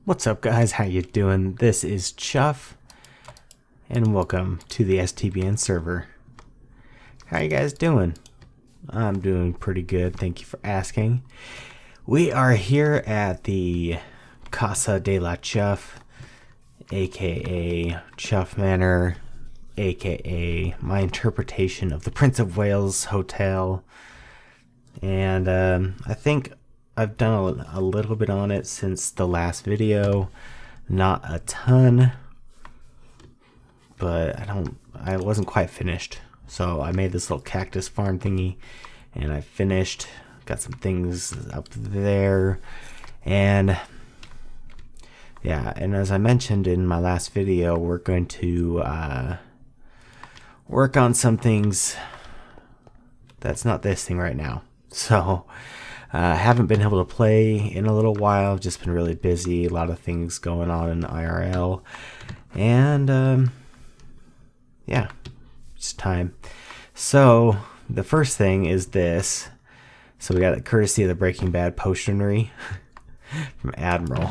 What's up, guys? How you doing? This is Chuff, and welcome to the STBN server. How you guys doing? I'm doing pretty good, thank you for asking. We are here at the Casa de la Chuff, aka Chuff Manor, aka my interpretation of the Prince of Wales Hotel. And I think I've done a little bit on it since the last video, not a ton, but I wasn't quite finished. So I made this little cactus farm thingy and I finished, got some things up there, and yeah, and as I mentioned in my last video, we're going to work on some things that's not this thing right now. So I haven't been able to play in a little while. I've just been really busy, a lot of things going on in IRL, and yeah, it's time. So the first thing is this. So we got a courtesy of the Breaking Bad potionery from Admiral,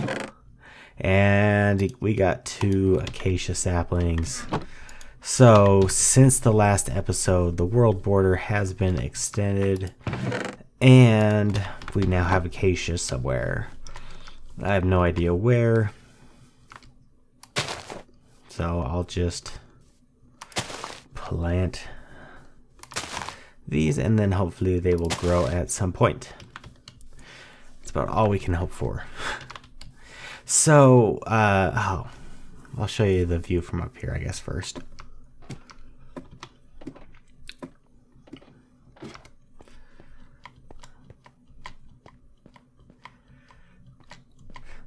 and we got 2 acacia saplings. So since the last episode, the world border has been extended, and we now have acacia somewhere. I have no idea where, so I'll just plant these and then hopefully they will grow at some point. That's about all we can hope for. So I'll show you the view from up here, I guess, first.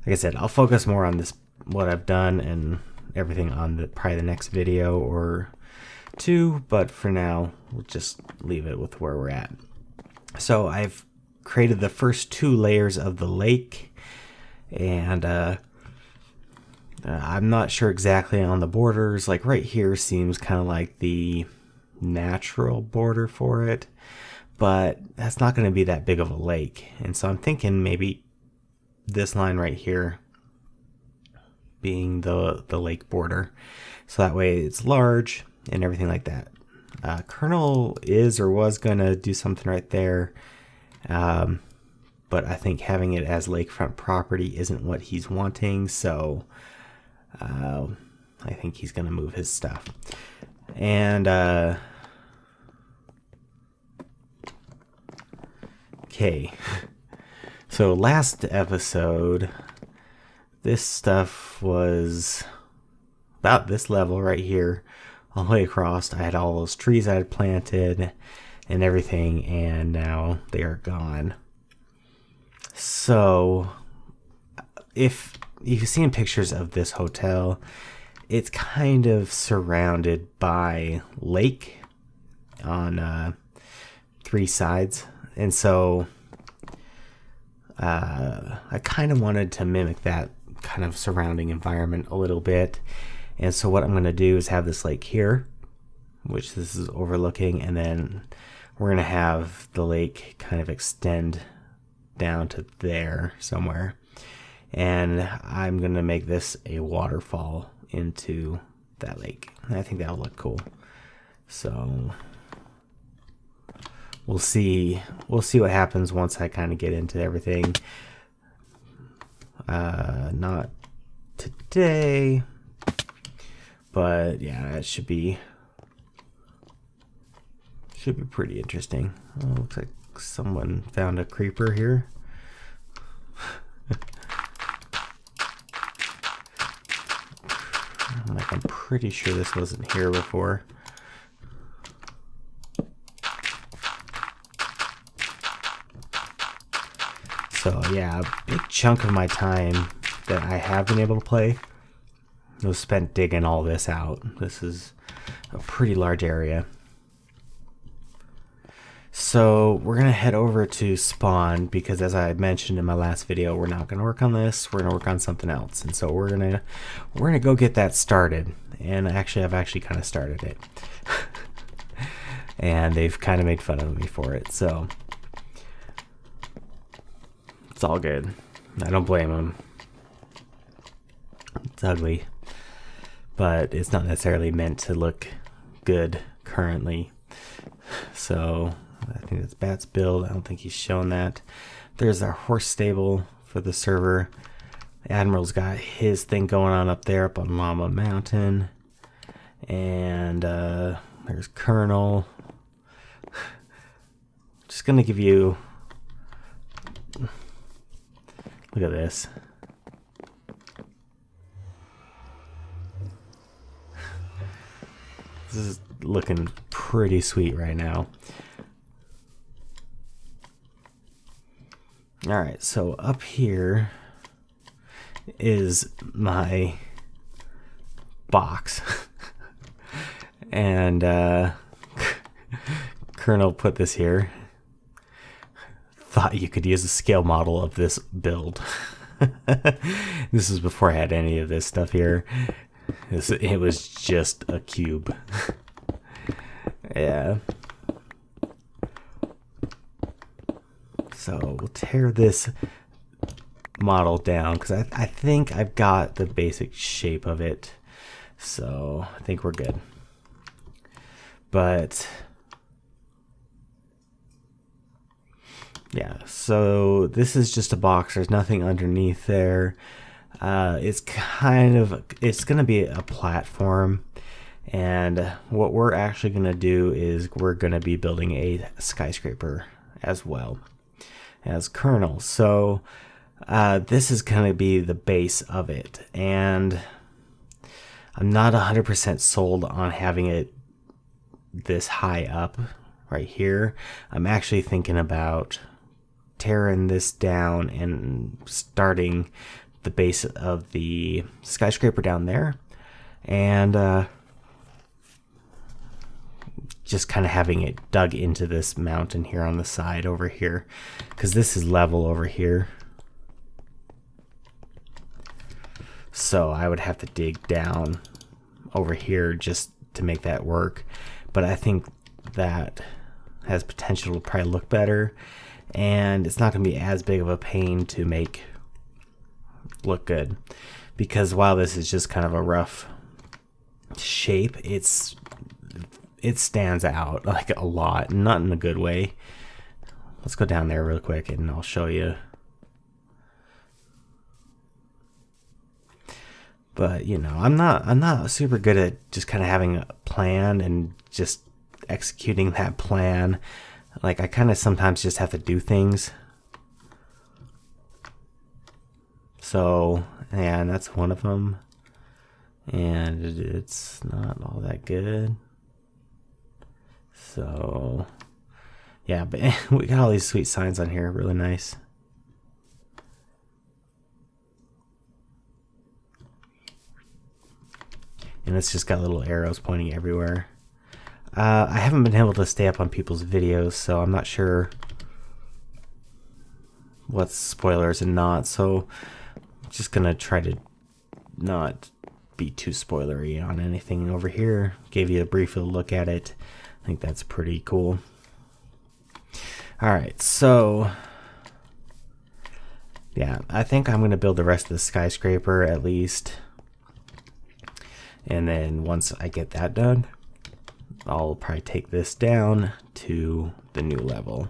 Like I said, I'll focus more on this, what I've done and everything on probably the next video or 2, but for now, we'll just leave it with where we're at. So I've created the first 2 layers of the lake, and I'm not sure exactly on the borders. Like right here seems kind of like the natural border for it, but that's not going to be that big of a lake. And so I'm thinking maybe this line right here being the lake border, so that way it's large and everything like that. Colonel is or was gonna do something right there, but I think having it as lakefront property isn't what he's wanting, so I think he's gonna move his stuff. And okay. So last episode, this stuff was about this level right here, all the way across. I had all those trees I had planted and everything, and now they are gone. So if you've seen pictures of this hotel, it's kind of surrounded by lake on 3 sides, and so I kind of wanted to mimic that kind of surrounding environment a little bit. And so what I'm going to do is have this lake here, which this is overlooking, and then we're going to have the lake kind of extend down to there somewhere. And I'm going to make this a waterfall into that lake. And I think that'll look cool. So we'll see what happens once I kind of get into everything. Not today, but yeah, it should be pretty interesting. Oh, looks like someone found a creeper here. I'm pretty sure this wasn't here before. So yeah, a big chunk of my time that I have been able to play was spent digging all this out. This is a pretty large area. So we're gonna head over to spawn, because as I mentioned in my last video, we're not gonna work on this, we're gonna work on something else. And so we're gonna go get that started. And actually I've actually kind of started it. And they've kind of made fun of me for it, so it's all good. I don't blame them. It's ugly, but it's not necessarily meant to look good currently. So I think that's Bat's build. I don't think he's shown that. There's our horse stable for the server. Admiral's got his thing going on up there up on Llama Mountain. And there's Colonel. Just gonna give you, look at this. This is looking pretty sweet right now. All right, so up here is my box. And Colonel put this here. Thought you could use a scale model of this build. This is before I had any of this stuff here. It was just a cube. Yeah. So we'll tear this model down because I think I've got the basic shape of it. So I think we're good. But yeah, so this is just a box. There's nothing underneath there. It's going to be a platform. And what we're actually going to do is we're going to be building a skyscraper as well as Colonel. So this is going to be the base of it. And I'm not 100% sold on having it this high up right here. I'm actually thinking about tearing this down and starting the base of the skyscraper down there, and just kind of having it dug into this mountain here on the side over here, because this is level over here. So I would have to dig down over here just to make that work. But I think that has potential to probably look better, and it's not going to be as big of a pain to make look good, because while this is just kind of a rough shape, it stands out like a lot, not in a good way. Let's go down there real quick and I'll show you. But you know, I'm not super good at just kind of having a plan and just executing that plan. Like, I kind of sometimes just have to do things. So, and that's one of them. And it's not all that good. So, yeah, but we got all these sweet signs on here, really nice. And it's just got little arrows pointing everywhere. I haven't been able to stay up on people's videos, so I'm not sure what's spoilers and not. So I'm just going to try to not be too spoilery on anything over here. Gave you a brief little look at it. I think that's pretty cool. Alright, so yeah, I think I'm going to build the rest of the skyscraper at least. And then once I get that done, I'll probably take this down to the new level.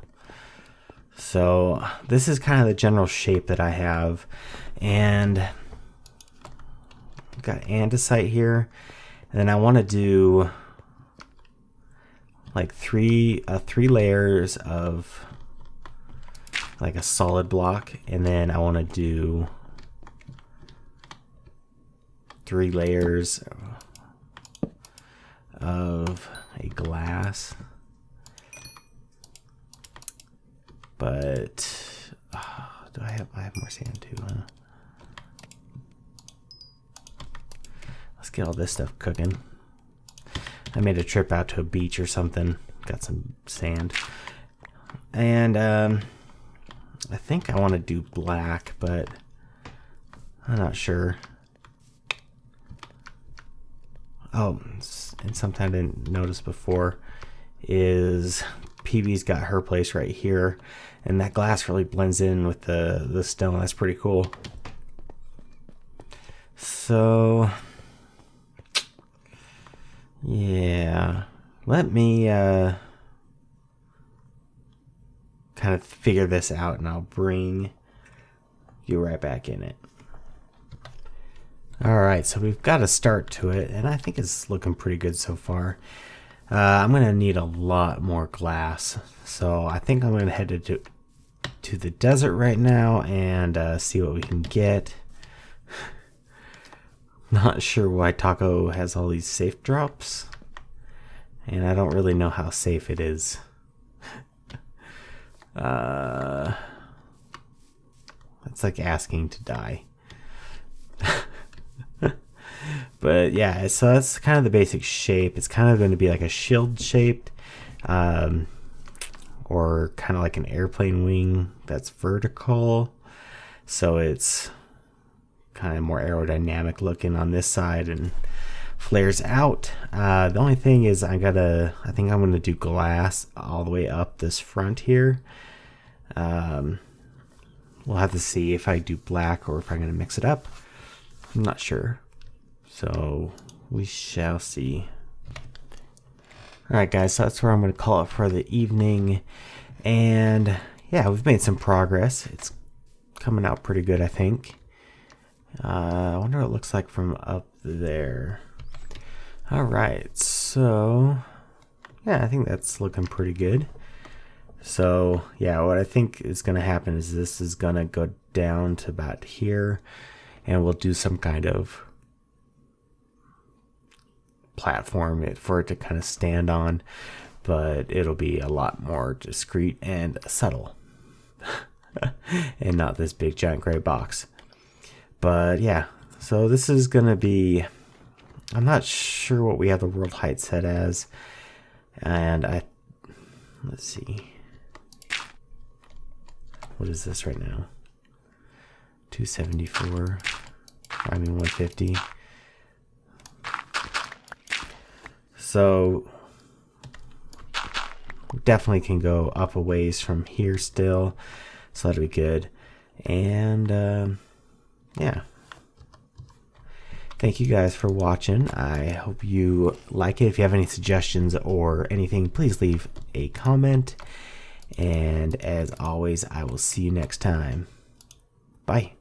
So this is kind of the general shape that I have. And I've got andesite here. And then I want to do like three layers of like a solid block. And then I want to do 3 layers of a glass, but do I have more sand too, huh? Let's get all this stuff cooking. I made a trip out to a beach or something, got some sand, and I think I want to do black, but I'm not sure. Oh, and something I didn't notice before is PB's got her place right here, and that glass really blends in with the stone. That's pretty cool. So yeah, let me kind of figure this out, and I'll bring you right back in it. Alright, so we've got a start to it, and I think it's looking pretty good so far. I'm going to need a lot more glass, so I think I'm going to head to the desert right now and see what we can get. Not sure why Taco has all these safe drops, and I don't really know how safe it is. It's like asking to die. But yeah, so that's kind of the basic shape. It's kind of going to be like a shield shaped, or kind of like an airplane wing that's vertical. So it's kind of more aerodynamic looking on this side and flares out. The only thing is I think I'm going to do glass all the way up this front here. We'll have to see if I do black or if I'm going to mix it up. I'm not sure. So we shall see. Alright guys, so that's where I'm going to call it for the evening. And yeah, we've made some progress. It's coming out pretty good, I think. I wonder what it looks like from up there. Alright, so yeah, I think that's looking pretty good. So yeah, what I think is going to happen is this is going to go down to about here, and we'll do some kind of platform for it to kind of stand on, but it'll be a lot more discreet and subtle and not this big giant gray box. But yeah, so this is gonna be, I'm not sure what we have the world height set as, and let's see, what is this right now? 274, I mean 150. So definitely can go up a ways from here still, so that'll be good. And yeah, thank you guys for watching. I hope you like it. If you have any suggestions or anything, please leave a comment, and as always, I will see you next time. Bye.